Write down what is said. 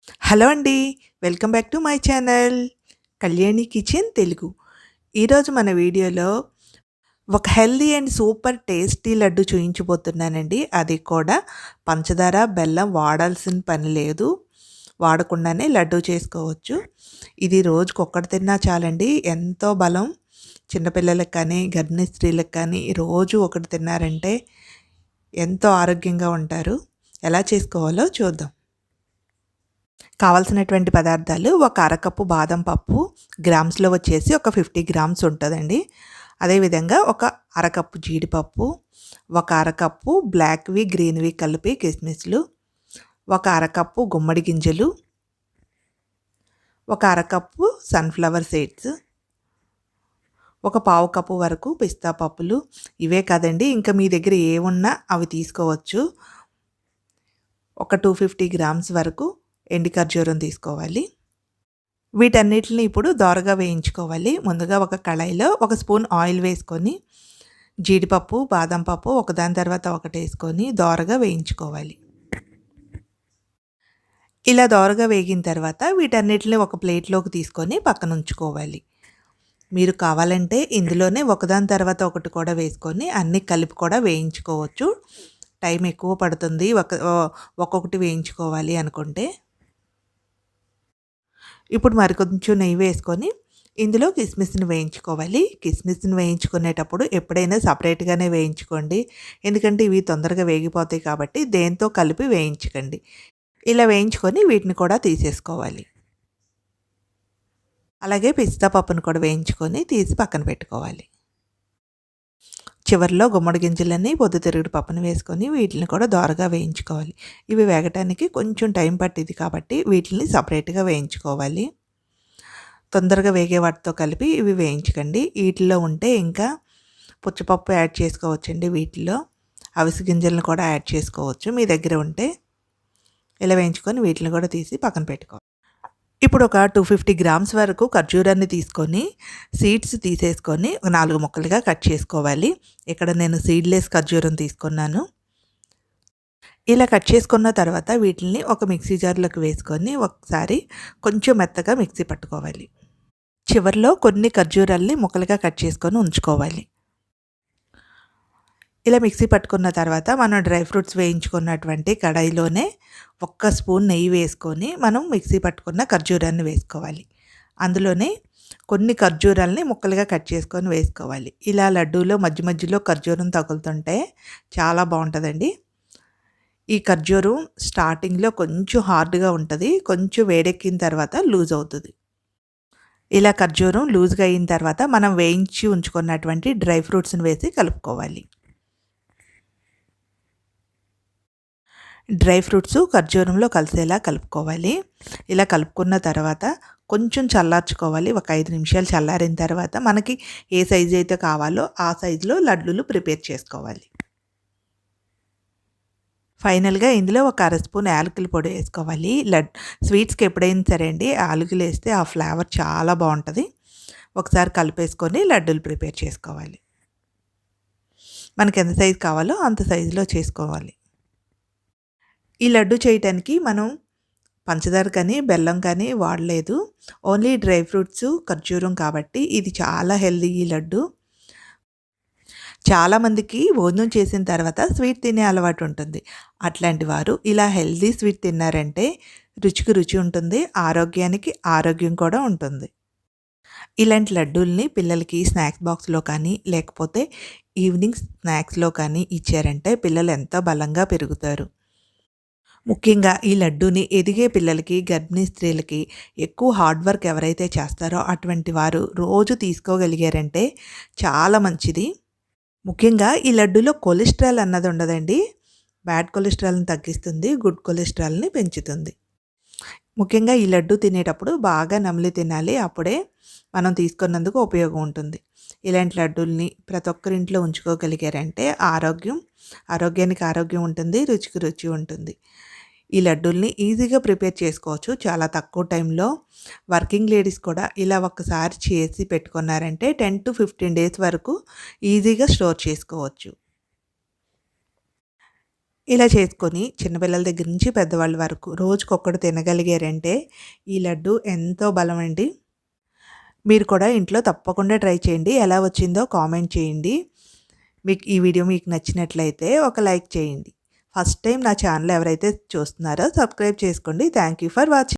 Hello అండి. Welcome back to my channel Kalyani kitchen Telugu. ఈరోజు మన వీడియోలో ఒక healthy and super tasty laddu చూయించబోతున్నానండి. అది కూడా పంచదార, బెల్లం వాడాల్సిన పని లేదు. వాడకుండానే లడ్డు చేసుకోవచ్చు. ఇది రోజుకొక్కటి తిన్నా చాలండి. ఎంతో బలం. చిన్నపిల్లలకు కానీ, గర్భిణీ స్త్రీలకు కానీ రోజు ఒకటి తిన్నారంటే ఎంతో ఆరోగ్యంగా ఉంటారు. ఎలా చేసుకోవాలో చూద్దాం. కావాల్సినటువంటి పదార్థాలు ఒక అరకప్పు బాదం పప్పు, గ్రామ్స్లో వచ్చేసి ఒక 50 గ్రామ్స్ ఉంటుందండి. అదేవిధంగా ఒక అరకప్పు జీడిపప్పు, ఒక అరకప్పు బ్లాక్వి గ్రీన్వి కలిపి కిస్మిస్లు, ఒక అరకప్పు గుమ్మడి గింజలు, ఒక అరకప్పు సన్ఫ్లవర్ సీడ్స్, ఒక పావు కప్పు వరకు పిస్తా పప్పులు. ఇవే కాదండి, ఇంకా మీ దగ్గర ఏమున్నా అవి తీసుకోవచ్చు. ఒక 250 గ్రామ్స్ వరకు ఎండి ఖర్జూరం తీసుకోవాలి. వీటన్నిటిని ఇప్పుడు దోరగా వేయించుకోవాలి. ముందుగా ఒక కళాయిలో ఒక స్పూన్ ఆయిల్ వేసుకొని జీడిపప్పు, బాదం పప్పు ఒకదాని తర్వాత ఒకటి వేసుకొని దోరగా వేయించుకోవాలి. ఇలా దోరగా వేగిన తర్వాత వీటన్నిటిని ఒక ప్లేట్లోకి తీసుకొని పక్కన ఉంచుకోవాలి. మీరు కావాలంటే ఇందులోనే ఒకదాని తర్వాత ఒకటి కూడా వేసుకొని అన్నీ కలిపి కూడా వేయించుకోవచ్చు. టైం ఎక్కువ పడుతుంది ఒక్కొక్కటి వేయించుకోవాలి అనుకుంటే. ఇప్పుడు మరికొంచెం నెయ్యి వేసుకొని ఇందులో కిస్మిస్ని వేయించుకోవాలి. కిస్మిస్ని వేయించుకునేటప్పుడు ఎప్పుడైనా సపరేట్గానే వేయించుకోండి. ఎందుకంటే ఇవి తొందరగా వేగిపోతాయి కాబట్టి దేంతో కలిపి వేయించకండి. ఇలా వేయించుకొని వీటిని కూడా తీసేసుకోవాలి. అలాగే పిస్తా పప్పును కూడా వేయించుకొని తీసి పక్కన పెట్టుకోవాలి. చివరిలో గుమ్మడి గింజలన్నీ పొద్దుతిరుగుడు పప్పును వేసుకొని వీటిని కూడా దోరగా వేయించుకోవాలి. ఇవి వేగటానికి కొంచెం టైం పట్టింది కాబట్టి వీటిని సపరేట్గా వేయించుకోవాలి. తొందరగా వేగే వాటితో కలిపి ఇవి వేయించకండి. వీటిలో ఉంటే ఇంకా పుచ్చపప్పు యాడ్ చేసుకోవచ్చండి. వీటిలో అవిసె గింజలను కూడా యాడ్ చేసుకోవచ్చు మీ దగ్గర ఉంటే. ఇలా వేయించుకొని వీటిని కూడా తీసి పక్కన పెట్టుకోవాలి. ఇప్పుడు ఒక 250 గ్రామ్స్ వరకు ఖర్జూరాన్ని తీసుకొని సీడ్స్ తీసేసుకొని 4 ముక్కలుగా కట్ చేసుకోవాలి. ఇక్కడ నేను సీడ్లెస్ ఖర్జూరం తీసుకున్నాను. ఇలా కట్ చేసుకున్న తర్వాత వీటిని ఒక మిక్సీ జార్లోకి వేసుకొని ఒకసారి కొంచెం మెత్తగా మిక్సీ పట్టుకోవాలి. చివరిలో కొన్ని ఖర్జూరాల్ని ముక్కలుగా కట్ చేసుకొని ఉంచుకోవాలి. ఇలా మిక్సీ పట్టుకున్న తర్వాత మనం డ్రై ఫ్రూట్స్ వేయించుకున్నటువంటి కడాయిలోనే ఒక్క స్పూన్ నెయ్యి వేసుకొని మనం మిక్సీ పట్టుకున్న ఖర్జూరాన్ని వేసుకోవాలి. అందులోనే కొన్ని ఖర్జూరాలని ముక్కలుగా కట్ చేసుకొని వేసుకోవాలి. ఇలా లడ్డూలో మధ్య మధ్యలో ఖర్జూరం తగులుతుంటే చాలా బాగుంటుందండి. ఈ ఖర్జూరం స్టార్టింగ్లో కొంచెం హార్డ్గా ఉంటుంది, కొంచెం వేడెక్కిన తర్వాత లూజ్ అవుతుంది. ఇలా ఖర్జూరం లూజ్గా అయిన తర్వాత మనం వేయించి ఉంచుకున్నటువంటి డ్రై ఫ్రూట్స్ని వేసి కలుపుకోవాలి. డ్రై ఫ్రూట్స్ ఖర్జూరంలో కలిసేలా కలుపుకోవాలి. ఇలా కలుపుకున్న తర్వాత కొంచెం చల్లార్చుకోవాలి. ఒక 5 నిమిషాలు చల్లారిన తర్వాత మనకి ఏ సైజు అయితే కావాలో ఆ సైజులో లడ్డూలు ప్రిపేర్ చేసుకోవాలి. ఫైనల్గా ఇందులో ఒక అర స్పూన్ యాలకుల పొడి వేసుకోవాలి. స్వీట్స్కి ఎప్పుడైనా సరే అండి యాలకులు వేస్తే ఆ ఫ్లేవర్ చాలా బాగుంటుంది. ఒకసారి కలిపేసుకొని లడ్డూలు ప్రిపేర్ చేసుకోవాలి. మనకి ఎంత సైజు కావాలో అంత సైజులో చేసుకోవాలి. ఈ లడ్డు చేయటానికి మనం పంచదార కానీ బెల్లం కానీ వాడలేదు. ఓన్లీ డ్రై ఫ్రూట్స్ ఖర్జూరం కాబట్టి ఇది చాలా హెల్తీ ఈ లడ్డు. చాలామందికి భోజనం చేసిన తర్వాత స్వీట్ తినే అలవాటు ఉంటుంది. అట్లాంటి వారు ఇలా హెల్తీ స్వీట్ తిన్నారంటే రుచికి రుచి ఉంటుంది, ఆరోగ్యానికి ఆరోగ్యం కూడా ఉంటుంది. ఇలాంటి లడ్డూల్ని పిల్లలకి స్నాక్స్ బాక్స్లో కానీ లేకపోతే ఈవినింగ్ స్నాక్స్లో కానీ ఇచ్చారంటే పిల్లలు ఎంతో బలంగా పెరుగుతారు. ముఖ్యంగా ఈ లడ్డూని ఎదిగే పిల్లలకి, గర్భిణీ స్త్రీలకి, ఎక్కువ హార్డ్ వర్క్ ఎవరైతే చేస్తారో అటువంటి వారు రోజు తీసుకోగలిగారంటే చాలా మంచిది. ముఖ్యంగా ఈ లడ్డూలో కొలెస్ట్రాల్ అన్నది ఉండదండి. బ్యాడ్ కొలెస్ట్రాల్ని తగ్గిస్తుంది, గుడ్ కొలెస్ట్రాల్ని పెంచుతుంది. ముఖ్యంగా ఈ లడ్డు తినేటప్పుడు బాగా నమిలి తినాలి. అప్పుడే మనం తీసుకున్నందుకు ఉపయోగం ఉంటుంది. ఇలాంటి లడ్డూల్ని ప్రతి ఒక్కరింట్లో ఉంచుకోగలిగారంటే ఆరోగ్యానికి ఆరోగ్యం ఉంటుంది, రుచికి రుచి ఉంటుంది. ఈ లడ్డూల్ని ఈజీగా ప్రిపేర్ చేసుకోవచ్చు చాలా తక్కువ టైంలో. వర్కింగ్ లేడీస్ కూడా ఇలా ఒక్కసారి చేసి పెట్టుకున్నారంటే 10 to 15 డేస్ వరకు ఈజీగా స్టోర్ చేసుకోవచ్చు. ఇలా చేసుకొని చిన్నపిల్లల దగ్గర నుంచి పెద్దవాళ్ళ వరకు రోజుకొక్కడు తినగలిగారంటే ఈ లడ్డు ఎంతో బలమండి. మీరు కూడా ఇంట్లో తప్పకుండా ట్రై చేయండి. ఎలా వచ్చిందో కామెంట్ చేయండి. ఈ వీడియో మీకు నచ్చినట్లయితే ఒక లైక్ చేయండి. ఫస్ట్ టైం నా ఛానల్ ఎవరైతే చూస్తున్నారో సబ్స్క్రైబ్ చేసుకోండి. Thank you for watching.